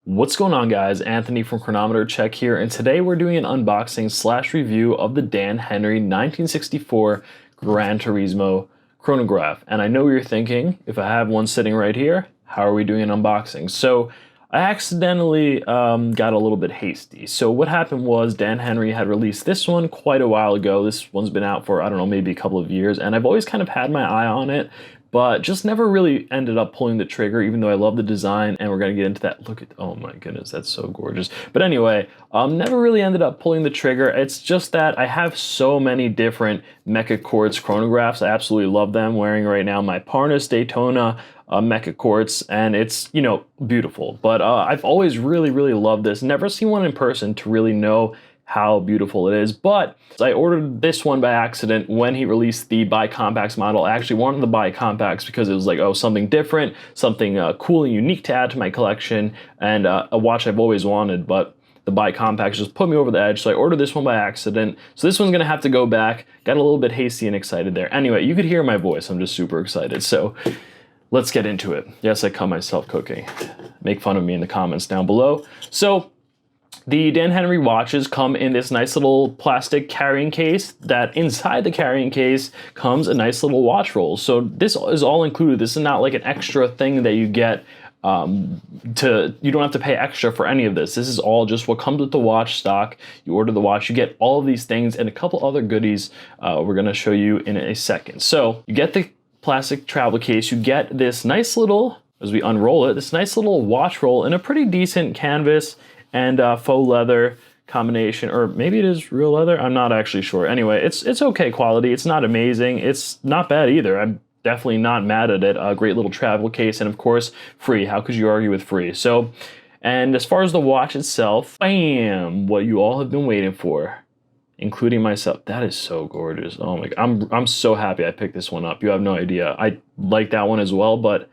What's going on, guys? Anthony from Chronometer Check here, and today we're doing an unboxing slash review of the Dan Henry 1964 Gran Turismo Chronograph. And I know you're thinking, if I have one sitting right here, how are we doing an unboxing? So I accidentally got a little bit hasty. So what happened was Dan Henry had released this one quite a while ago. This one's been out for, I don't know, maybe a couple of years, and I've always kind of had my eye on it, but just never really ended up pulling the trigger, even though I love the design, and we're gonna get into that. Look at, oh my goodness, that's so gorgeous. But anyway, never really ended up pulling the trigger. It's just that I have so many different Mecha Quartz chronographs. I absolutely love them. Wearing right now my Parnis Daytona Mecha Quartz, and it's, you know, beautiful. But I've always really loved this. Never seen one in person to really know how beautiful it is, but I ordered this one by accident when he released the BiCompax model. I actually wanted the BiCompax because it was like, oh, something different, something cool and unique to add to my collection, and a watch I've always wanted, but the BiCompax just put me over the edge, so I ordered this one by accident. So this one's gonna have to go back. Got a little bit hasty and excited there. Anyway, you could hear my voice, I'm just super excited, so let's get into it. Yes, I call myself cooking. Make fun of me in the comments down below. So the Dan Henry watches come in this nice little plastic carrying case that inside the carrying case comes a nice little watch roll. So this is all included. This is not like an extra thing that you get you don't have to pay extra for any of this. This is all just what comes with the watch stock. You order the watch, you get all of these things and a couple other goodies we're gonna show you in a second. So you get the plastic travel case, you get this nice little, as we unroll it, this nice little watch roll in a pretty decent canvas and faux leather combination, or maybe it is real leather, I'm not actually sure. Anyway, it's okay quality, it's not amazing, it's not bad either. I'm definitely not mad at it. A great little travel case, and of course, free. How could you argue with free? So, and as far as the watch itself, bam, what you all have been waiting for, including myself. That is so gorgeous. Oh my God, I'm so happy I picked this one up. You have no idea. I like that one as well, but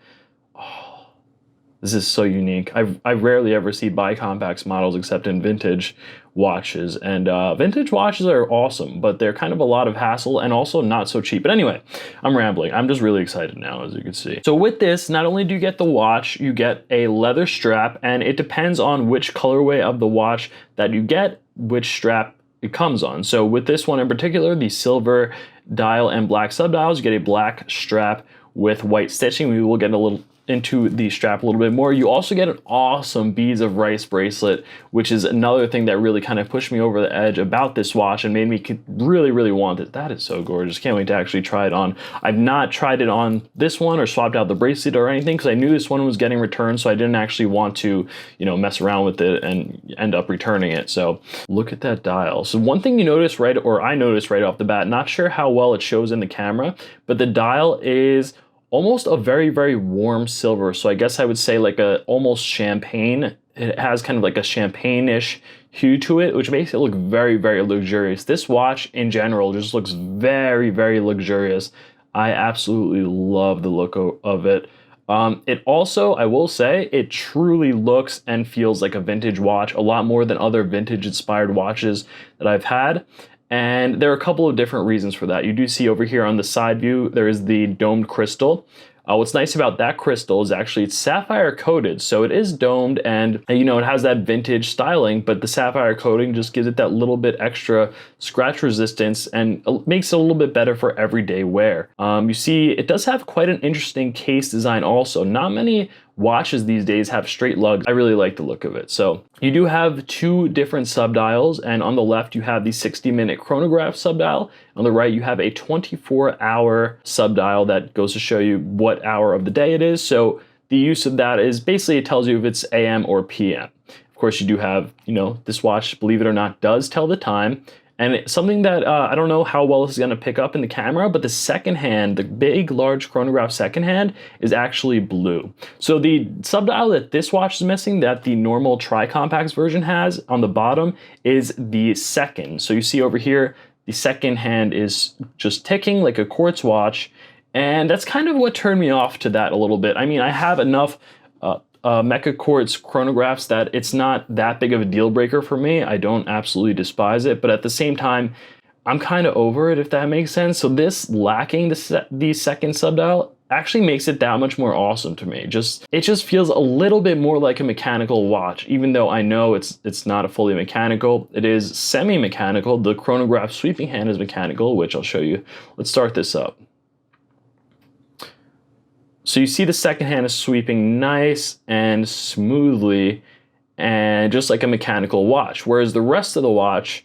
this is so unique. I rarely ever see BiCompax models except in vintage watches, and vintage watches are awesome, but they're kind of a lot of hassle and also not so cheap. But anyway, I'm rambling. I'm just really excited now, as you can see. So with this, not only do you get the watch, you get a leather strap, and it depends on which colorway of the watch that you get, which strap it comes on. So with this one in particular, the silver dial and black subdials, you get a black strap with white stitching. We will get a little into the strap a little bit more. You also get an awesome beads of rice bracelet, which is another thing that really kind of pushed me over the edge about this watch and made me really want it. That is so gorgeous. Can't wait to actually try it on. I've not tried it on this one or swapped out the bracelet or anything because I knew this one was getting returned, so I didn't actually want to, you know, mess around with it and end up returning it. So look at that dial. So one thing you notice I noticed right off the bat, not sure how well it shows in the camera, but the dial is almost a very warm silver. So I guess I would say like a almost champagne. It has kind of like a champagne-ish hue to it, which makes it look very luxurious. This watch in general just looks very luxurious. I absolutely love the look of it. It also, I will say, it truly looks and feels like a vintage watch, a lot more than other vintage inspired watches that I've had. And there are a couple of different reasons for that. You do see over here on the side view, there is the domed crystal. What's nice about that crystal is actually it's sapphire coated, so it is domed, and you know, it has that vintage styling, but the sapphire coating just gives it that little bit extra scratch resistance and makes it a little bit better for everyday wear. You see, it does have quite an interesting case design also. Not many watches these days have straight lugs. I really like the look of it. So you do have two different subdials, and on the left you have the 60-minute chronograph subdial. On the right you have a 24-hour subdial that goes to show you what hour of the day it is. So the use of that is basically it tells you if it's AM or PM. Of course, you do have, you know, this watch, believe it or not, does tell the time. And it's something that I don't know how well this is going to pick up in the camera, but the second hand, the big, large chronograph second hand, is actually blue. So the subdial that this watch is missing, that the normal tri-compax version has on the bottom, is the second. So you see over here, the second hand is just ticking like a quartz watch, and that's kind of what turned me off to that a little bit. I mean, I have enough Mecha Quartz chronographs that it's not that big of a deal breaker for me. I don't absolutely despise it, but at the same time, I'm kind of over it, if that makes sense. So this lacking the second subdial actually makes it that much more awesome to me. It just feels a little bit more like a mechanical watch, even though I know it's not a fully mechanical. It is semi-mechanical. The chronograph sweeping hand is mechanical, which I'll show you. Let's start this up. So you see the second hand is sweeping nice and smoothly and just like a mechanical watch, whereas the rest of the watch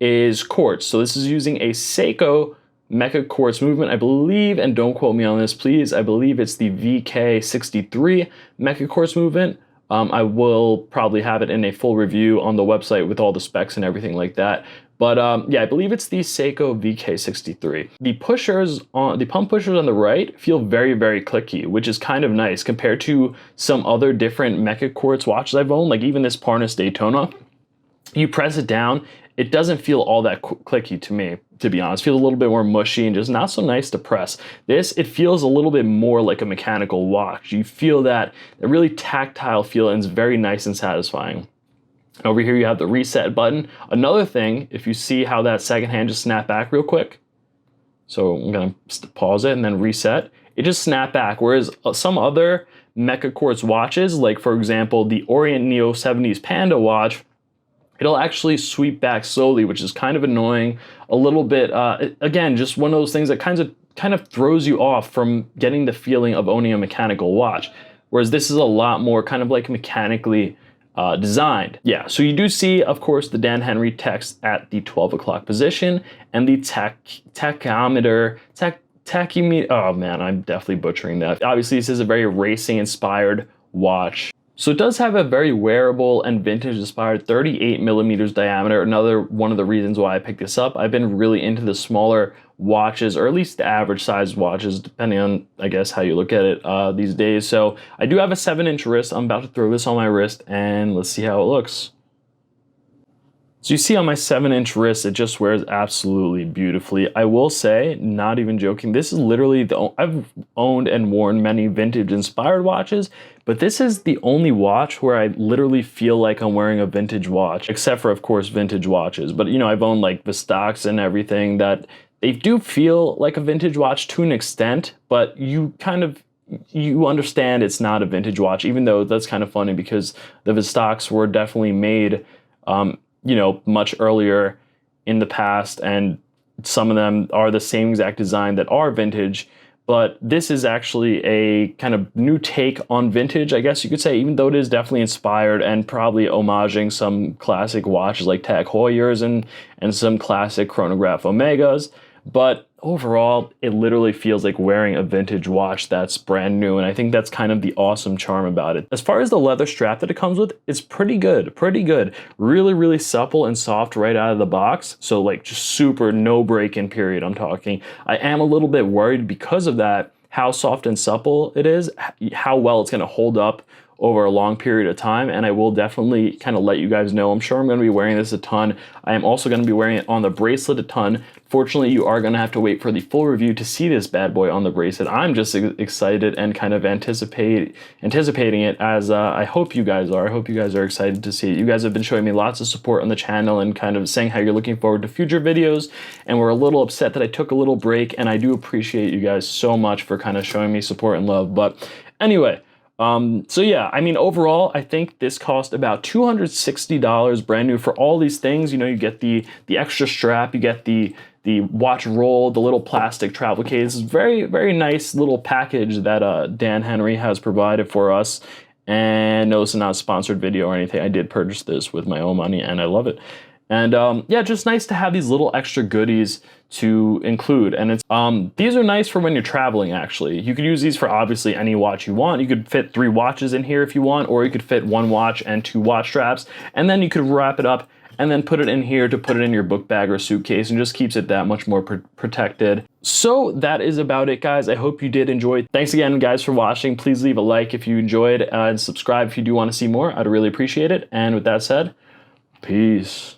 is quartz. So this is using a Seiko Mecha Quartz movement, I believe, and don't quote me on this, please. I believe it's the VK63 Mecha Quartz movement. I will probably have it in a full review on the website with all the specs and everything like that. But yeah, I believe it's the Seiko VK63. The pump pushers on the right feel very, very clicky, which is kind of nice compared to some other different Mecha Quartz watches I've owned, like even this Parnis Daytona. You press it down, it doesn't feel all that clicky to me, to be honest. It feels a little bit more mushy and just not so nice to press. It feels a little bit more like a mechanical watch. You feel that really tactile feel, and it's very nice and satisfying. Over here you have the reset button. Another thing, if you see how that second hand just snapped back real quick. So I'm gonna pause it and then reset. It just snapped back, whereas some other Mecha Quartz watches, like for example, the Orient Neo 70s Panda watch, it'll actually sweep back slowly, which is kind of annoying. A little bit, again, just one of those things that kind of throws you off from getting the feeling of owning a mechanical watch. Whereas this is a lot more kind of like mechanically designed. Yeah, so you do see, of course, the Dan Henry text at the 12 o'clock position and the tachymeter, oh man, I'm definitely butchering that. Obviously, this is a very racing inspired watch. So it does have a very wearable and vintage inspired 38 millimeters diameter. Another one of the reasons why I picked this up. I've been really into the smaller watches, or at least the average size watches, depending on, I guess, how you look at it these days. So I do have a 7-inch wrist. I'm about to throw this on my wrist and let's see how it looks. So you see on my 7-inch wrist, it just wears absolutely beautifully. I will say, not even joking, this is literally I've owned and worn many vintage inspired watches, but this is the only watch where I literally feel like I'm wearing a vintage watch, except for, of course, vintage watches. But, you know, I've owned like the stocks and everything that they do feel like a vintage watch to an extent, but you understand it's not a vintage watch, even though that's kind of funny because the Vistocs were definitely made, you know, much earlier in the past, and some of them are the same exact design that are vintage, but this is actually a kind of new take on vintage, I guess you could say, even though it is definitely inspired and probably homaging some classic watches like Tag Heuers and some classic chronograph Omegas. But overall, it literally feels like wearing a vintage watch that's brand new, and I think that's kind of the awesome charm about it. As far as the leather strap that it comes with, it's pretty good, pretty good. Really, really supple and soft right out of the box, so like just super no break-in period, I'm talking. I am a little bit worried because of that, how soft and supple it is, how well it's gonna hold up over a long period of time, and I will definitely kind of let you guys know. I'm sure I'm going to be wearing this a ton. I am also going to be wearing it on the bracelet a ton. Fortunately, you are going to have to wait for the full review to see this bad boy on the bracelet. I'm just excited and kind of anticipating it, as I hope you guys are. I hope you guys are excited to see it. You guys have been showing me lots of support on the channel and kind of saying how you're looking forward to future videos, and we're a little upset that I took a little break, and I do appreciate you guys so much for kind of showing me support and love. But anyway, so yeah, I mean, overall, I think this cost about $260 brand new for all these things. You know, you get the extra strap, you get the watch roll, the little plastic travel case. Very, very nice little package that Dan Henry has provided for us. And no, this is not a sponsored video or anything. I did purchase this with my own money, and I love it. And yeah, just nice to have these little extra goodies to include. And it's these are nice for when you're traveling, actually. You could use these for obviously any watch you want. You could fit 3 watches in here if you want, or you could fit 1 watch and 2 watch straps, and then you could wrap it up and then put it in here to put it in your book bag or suitcase, and just keeps it that much more protected. So that is about it, guys. I hope you did enjoy. Thanks again, guys, for watching. Please leave a like if you enjoyed, and subscribe if you do want to see more. I'd really appreciate it. And with that said, peace.